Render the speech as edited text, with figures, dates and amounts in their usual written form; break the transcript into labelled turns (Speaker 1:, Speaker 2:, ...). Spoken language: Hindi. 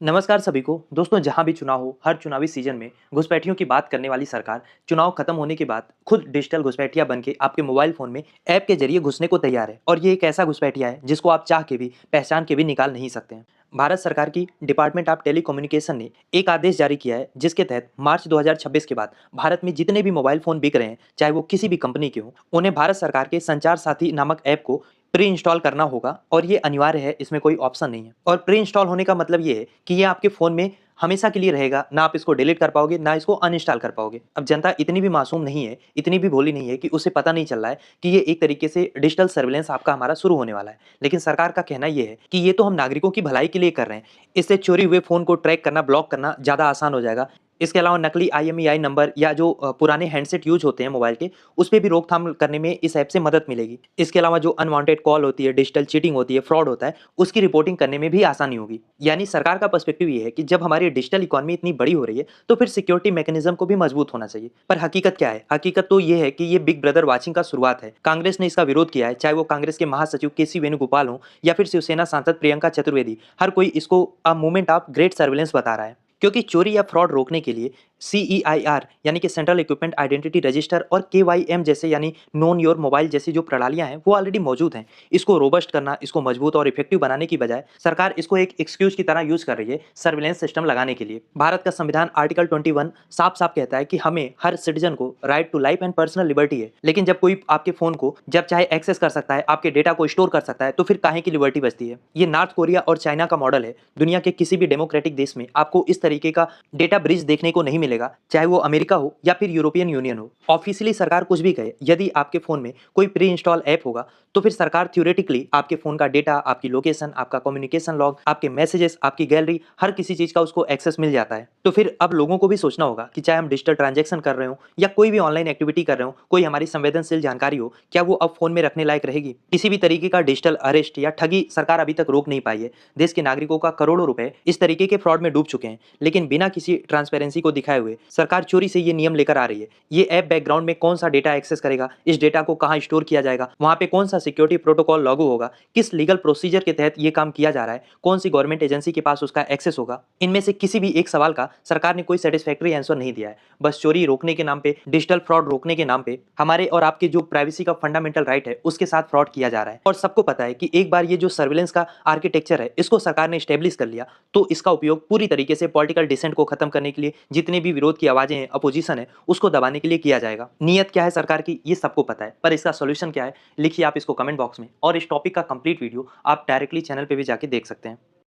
Speaker 1: नमस्कार सभी को। दोस्तों, जहां भी चुनाव हो, हर चुनावी सीजन में घुसपैठियों की बात करने वाली सरकार चुनाव खत्म होने के बाद खुद डिजिटल घुसपैठिया बन के आपके मोबाइल फोन में ऐप के जरिए घुसने को तैयार है। और ये एक ऐसा घुसपैठिया है जिसको आप चाह के भी पहचान के भी निकाल नहीं सकते हैं। भारत सरकार की डिपार्टमेंट ऑफ टेलीकम्युनिकेशन ने एक आदेश जारी किया है, जिसके तहत मार्च 2026 के बाद भारत में जितने भी मोबाइल फोन बिक रहे हैं, चाहे वो किसी भी कंपनी के हों, उन्हें भारत सरकार के संचार साथी नामक ऐप को प्री इंस्टॉल करना होगा। और ये अनिवार्य है, इसमें कोई ऑप्शन नहीं है। और प्री इंस्टॉल होने का मतलब ये है कि ये आपके फ़ोन में हमेशा के लिए रहेगा, ना आप इसको डिलीट कर पाओगे, ना इसको अनइंस्टॉल कर पाओगे। अब जनता इतनी भी मासूम नहीं है, इतनी भी भोली नहीं है कि उसे पता नहीं चल रहा है कि ये एक तरीके से डिजिटल सर्विलेंस आपका हमारा शुरू होने वाला है। लेकिन सरकार का कहना ये है कि ये तो हम नागरिकों की भलाई के लिए कर रहे हैं, इससे चोरी हुए फ़ोन को ट्रैक करना, ब्लॉक करना ज़्यादा आसान हो जाएगा। इसके अलावा नकली आईएमईआई नंबर या जो पुराने हैंडसेट यूज़ होते हैं मोबाइल के, उस पे भी रोकथाम करने में इस ऐप से मदद मिलेगी। इसके अलावा जो अनवांटेड कॉल होती है, डिजिटल चीटिंग होती है, फ्रॉड होता है, उसकी रिपोर्टिंग करने में भी आसानी होगी। यानी सरकार का पर्सपेक्टिव ये है कि जब हमारी डिजिटल इकोनॉमी इतनी बड़ी हो रही है, तो फिर सिक्योरिटी मैकेनिज्म को भी मजबूत होना चाहिए। पर हकीकत क्या है? हकीकत तो ये है कि ये बिग ब्रदर वाचिंग का शुरुआत है। कांग्रेस ने इसका विरोध किया है, चाहे वो कांग्रेस के महासचिव केसी वेणुगोपाल हों या फिर शिवसेना सांसद प्रियंका चतुर्वेदी। हर कोई इसको मूवमेंट ऑफ ग्रेट सर्विलेंस बता रहा है। क्योंकि चोरी या फ्रॉड रोकने के लिए सीईआईआर यानी कि सेंट्रल इक्विपमेंट आइडेंटिटी रजिस्टर और केवाईएम जैसे यानी नोन योर मोबाइल जैसी जो प्रणालियां हैं, वो ऑलरेडी मौजूद हैं। इसको रोबस्ट करना, इसको मजबूत और इफेक्टिव बनाने की बजाय सरकार इसको एक एक्सक्यूज की तरह यूज कर रही है सर्विलेंस सिस्टम लगाने के लिए। भारत का संविधान आर्टिकल 21 साफ साफ कहता है कि हमें हर सिटीजन को right to life and personal liberty है। लेकिन जब कोई आपके फोन को जब चाहे एक्सेस कर सकता है, आपके डेटा को स्टोर कर सकता है, तो फिर काहे की लिबर्टी बचती है? ये नॉर्थ कोरिया और चाइना का मॉडल है। दुनिया के किसी भी डेमोक्रेटिक देश में आपको इस तरीके का डेटा ब्रीच देखने को नहीं मिलेगा, चाहे वो अमेरिका हो या फिर यूरोपियन यूनियन हो। ऑफिशियली सरकार कुछ भी कहे, यदि आपके फोन में कोई प्री इंस्टॉल ऐप होगा, तो फिर सरकार थ्योरेटिकली आपके फोन का डेटा, आपकी लोकेशन, आपका कम्युनिकेशन लॉग, आपके मैसेजेस, आपकी गैलरी, हर किसी चीज का उसको एक्सेस मिल जाता है। तो फिर अब लोगों को भी सोचना होगा कि चाहे हम डिजिटल ट्रांजैक्शन कर रहे हो या कोई भी ऑनलाइन एक्टिविटी कर रहे हो, कोई हमारी संवेदनशील जानकारी हो, क्या वो अब फोन में रखने लायक रहेगी? किसी भी तरीके का डिजिटल अरेस्ट या ठगी सरकार अभी तक रोक नहीं पाई है। देश के नागरिकों का करोड़ों रुपए इस तरीके के फ्रॉड में डूब चुके हैं, लेकिन बिना किसी ट्रांसपेरेंसी को दिखाए हुए सरकार चोरी से ये नियम लेकर आ रही है। ये ऐप बैकग्राउंड में कौन सा डेटा एक्सेस करेगा, इस डेटा को कहां स्टोर किया जाएगा, वहां पे कौन सा सिक्योरिटी प्रोटोकॉल लागू होगा, किस लीगल प्रोसीजर के तहत ये काम किया जा रहा है, कौन सी गवर्नमेंट एजेंसी के पास उसका एक्सेस होगा, इनमें से किसी भी एक सवाल का सरकार ने कोई सेटिस्फैक्टरी आंसर नहीं दिया है। बस चोरी रोकने के नाम पे, डिजिटल फ्रॉड रोकने के नाम पे हमारे और आपके जो प्राइवेसी का फंडामेंटल राइट है, उसके साथ फ्रॉड किया जा रहा है। और सबको पता है कि एक बार ये जो सर्विलेंस का आर्किटेक्चर है, इसको सरकार ने स्टेब्लिश कर लिया, तो इसका उपयोग पूरी तरीके से पॉलिटिकल डिसेंट को खत्म करने के लिए, जितने भी विरोध की आवाजें हैं, अपोजिशन है, उसको दबाने के लिए किया जाएगा। नियत क्या है सरकार की, ये सबको पता है, पर इसका सॉल्यूशन क्या है, लिखिए आप इसको कमेंट बॉक्स में। और इस टॉपिक का कंप्लीट वीडियो आप डायरेक्टली चैनल पे भी जाके देख सकते हैं।